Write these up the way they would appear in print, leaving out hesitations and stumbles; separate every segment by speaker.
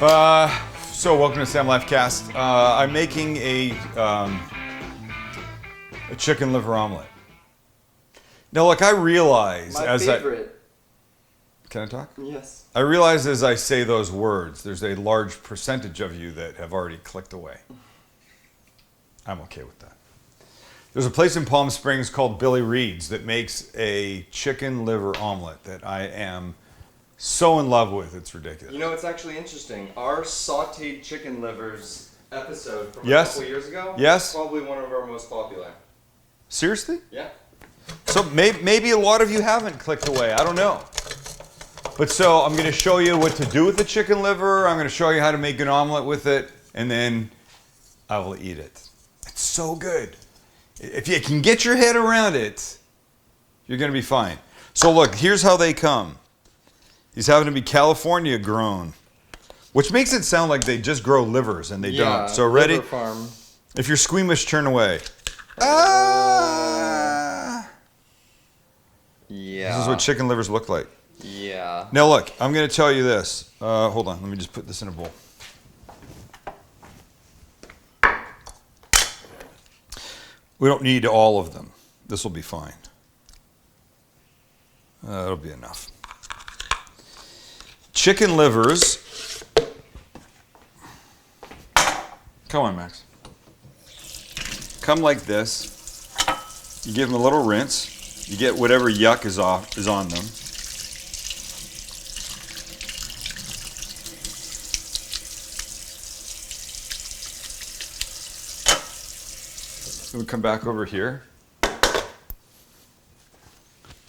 Speaker 1: So welcome to Sam Lifecast. I'm making a chicken liver omelet. Now, look, I realize Can I talk?
Speaker 2: Yes.
Speaker 1: I realize as I say those words, there's a large percentage of you that have already clicked away. I'm okay with that. There's a place in Palm Springs called Billy Reed's that makes a chicken liver omelet that I am so in love with, it's ridiculous.
Speaker 2: You know, it's actually interesting. Our sauteed chicken livers episode from
Speaker 1: Yes.
Speaker 2: a couple years ago
Speaker 1: Yes.
Speaker 2: probably one of our most popular.
Speaker 1: Seriously?
Speaker 2: Yeah.
Speaker 1: So maybe a lot of you haven't clicked away. I don't know. But so I'm going to show you what to do with the chicken liver. I'm going to show you how to make an omelet with it. And then I will eat it. It's so good. If you can get your head around it, you're going to be fine. So look, here's how they come. These happen to be California grown, which makes it sound like they just grow livers, and they don't. So ready?
Speaker 2: Liver farm.
Speaker 1: If you're squeamish, turn away. Ah!
Speaker 2: Yeah.
Speaker 1: This is what chicken livers look like.
Speaker 2: Yeah.
Speaker 1: Now look, I'm going to tell you this. Hold on, let me just put this in a bowl. We don't need all of them. This will be fine. That'll be enough. Chicken livers. Come on, Max. Come like this. You give them a little rinse. You get whatever yuck is on them. Then we come back over here. And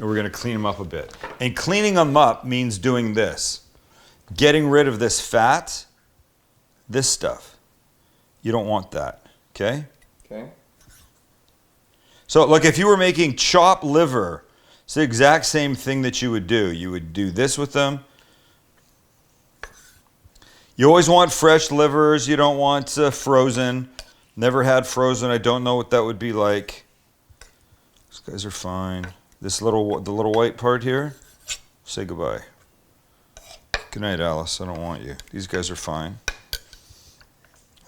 Speaker 1: we're going to clean them up a bit. And cleaning them up means doing this. Getting rid of this fat, this stuff. You don't want that, okay?
Speaker 2: Okay.
Speaker 1: So look, if you were making chopped liver, it's the exact same thing that you would do. You would do this with them. You always want fresh livers. You don't want frozen. Never had frozen. I don't know what that would be like. These guys are fine. The little white part here, say goodbye. Good night, Alice. I don't want you. These guys are fine.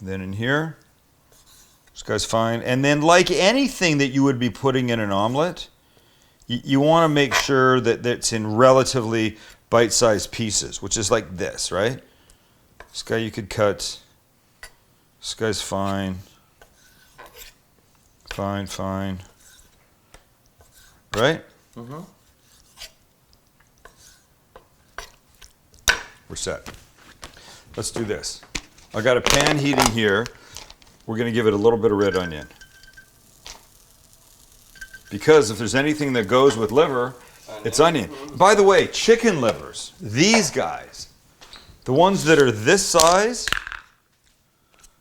Speaker 1: And then in here, this guy's fine. And then like anything that you would be putting in an omelet, you want to make sure that it's in relatively bite-sized pieces, which is like this, right? This guy you could cut. This guy's fine. Fine, fine. Right?
Speaker 2: Mm-hmm.
Speaker 1: We're set. Let's do this. I got a pan heating here. We're going to give it a little bit of red onion. Because if there's anything that goes with liver, it's onion. By the way, chicken livers, these guys, the ones that are this size,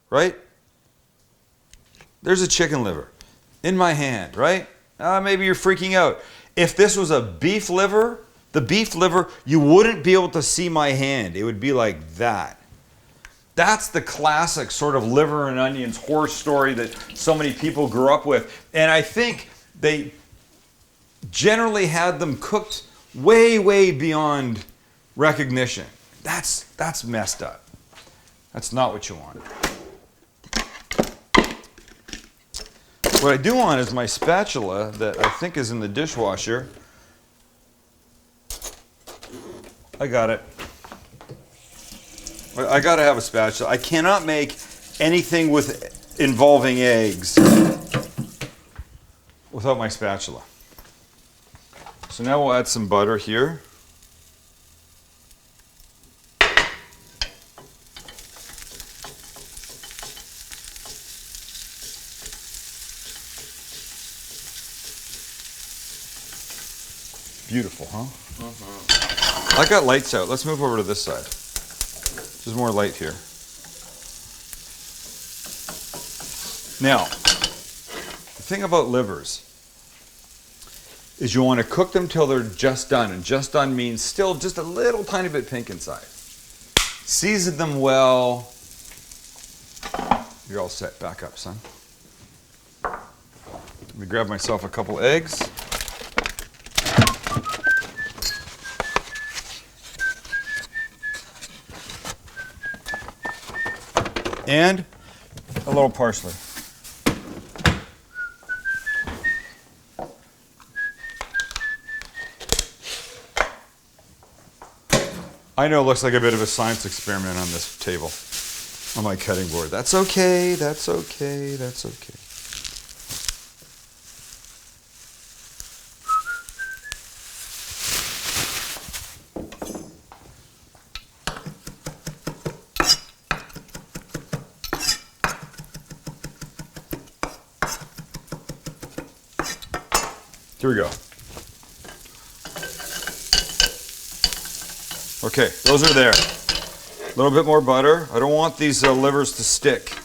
Speaker 1: right? There's a chicken liver in my hand, right? Maybe you're freaking out. If this was a beef liver, the beef liver, you wouldn't be able to see my hand. It would be like that. That's the classic sort of liver and onions horror story that so many people grew up with. And I think they generally had them cooked way, way beyond recognition. That's messed up. That's not what you want. What I do want is my spatula that I think is in the dishwasher. I got it. I got to have a spatula. I cannot make anything involving eggs without my spatula. So now we'll add some butter here. Beautiful, huh? Mm-hmm. I got lights out. Let's move over to this side. There's more light here. Now, the thing about livers is you want to cook them till they're just done. And just done means still just a little tiny bit pink inside. Season them well. You're all set. Back up, son. Let me grab myself a couple eggs. And a little parsley. I know it looks like a bit of a science experiment on this table, on my cutting board. That's okay, that's okay, that's okay. Here we go. Okay, those are there. A little bit more butter. I don't want these livers to stick.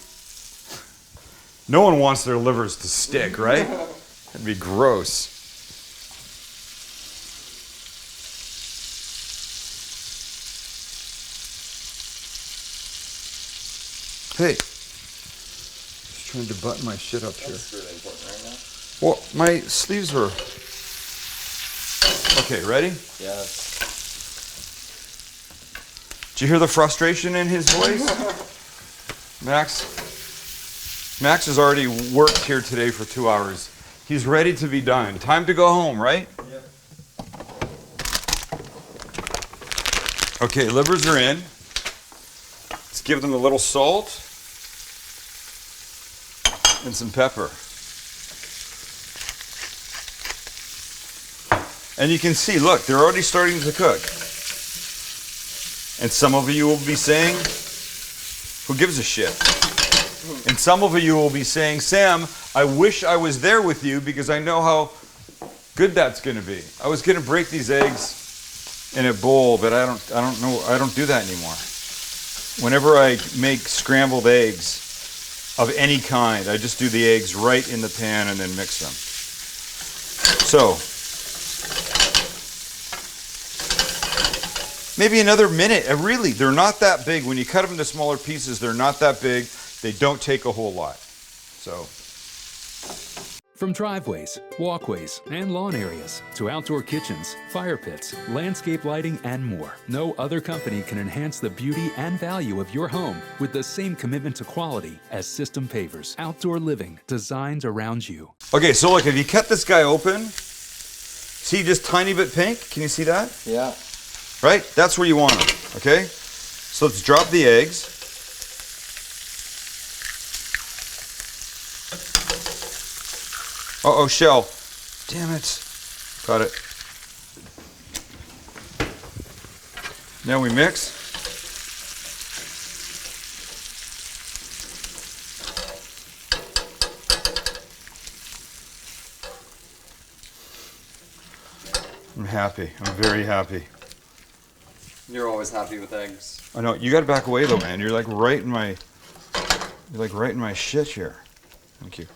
Speaker 1: No one wants their livers to stick, right? That'd be gross. Hey, just trying to button my shit up here.
Speaker 2: That's really important right now.
Speaker 1: Well, my sleeves are... Okay, ready?
Speaker 2: Yes.
Speaker 1: Did you hear the frustration in his voice? Max has already worked here today for 2 hours. He's ready to be done. Time to go home, right?
Speaker 2: Yep.
Speaker 1: Okay, livers are in. Let's give them a little salt and some pepper. And you can see, look, they're already starting to cook. And some of you will be saying, who gives a shit? And some of you will be saying, Sam, I wish I was there with you because I know how good that's going to be. I was going to break these eggs in a bowl, but I don't do that anymore. Whenever I make scrambled eggs of any kind, I just do the eggs right in the pan and then mix them. So, maybe another minute. Really, they're not that big. When you cut them into smaller pieces, they're not that big. They don't take a whole lot. So,
Speaker 3: From driveways, walkways, and lawn areas to outdoor kitchens, fire pits, landscape lighting, and more, no other company can enhance the beauty and value of your home with the same commitment to quality as System Pavers. Outdoor living designed around you.
Speaker 1: okay, so look, if you cut this guy open, see just tiny bit pink? Can you see that?
Speaker 2: Yeah.
Speaker 1: Right? That's where you want them, okay? So let's drop the eggs. Uh-oh, shell. Damn it. Got it. Now we mix. I'm happy. I'm very happy.
Speaker 2: You're always happy with eggs.
Speaker 1: I know. You got to back away though, man. You're like right in my shit here. Thank you.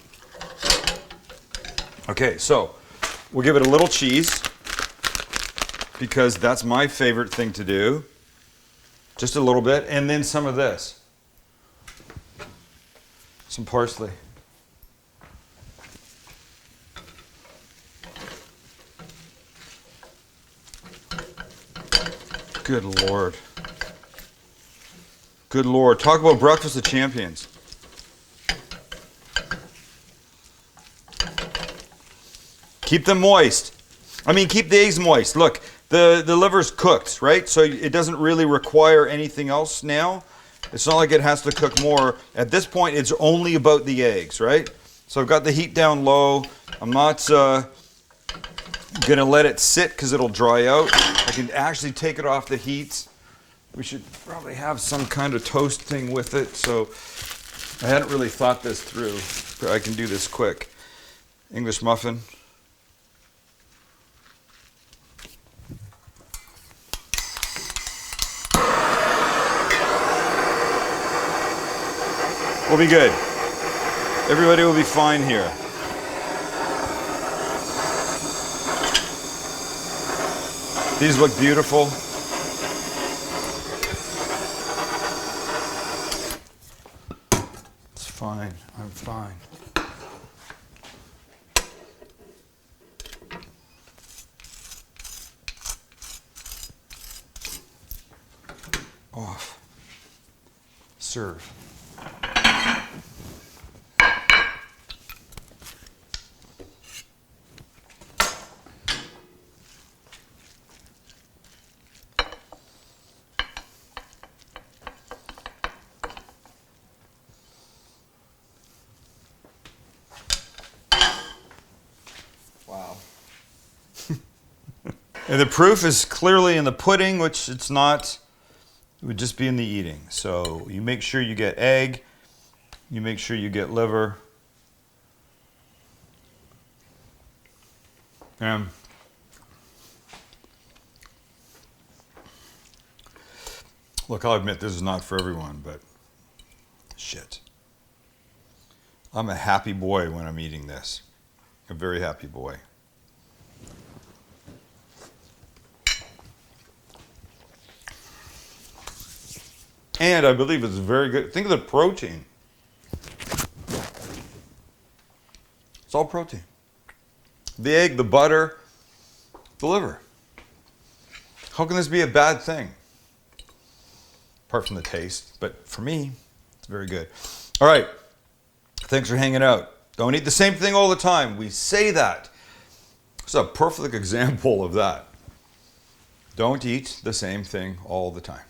Speaker 1: Okay, so we'll give it a little cheese because that's my favorite thing to do. Just a little bit, and then some of this. Some parsley. Good Lord. Good Lord. Talk about breakfast of champions. Keep them moist. I mean, keep the eggs moist. Look, the liver's cooked, right? So it doesn't really require anything else now. It's not like it has to cook more. At this point, it's only about the eggs, right? So I've got the heat down low. I'm not gonna let it sit because it'll dry out. I can actually take it off the heat. We should probably have some kind of toast thing with it. So I hadn't really thought this through, but I can do this quick. English muffin. We'll be good. Everybody will be fine here. These look beautiful. It's fine. I'm fine. Off. Serve. And the proof is clearly in the pudding, which it's not. It would just be in the eating. So you make sure you get egg. You make sure you get liver. And look, I'll admit this is not for everyone, but shit. I'm a happy boy when I'm eating this. A very happy boy. And I believe it's very good. Think of the protein. It's all protein. The egg, the butter, the liver. How can this be a bad thing? Apart from the taste. But for me, it's very good. All right. Thanks for hanging out. Don't eat the same thing all the time. We say that. It's a perfect example of that. Don't eat the same thing all the time.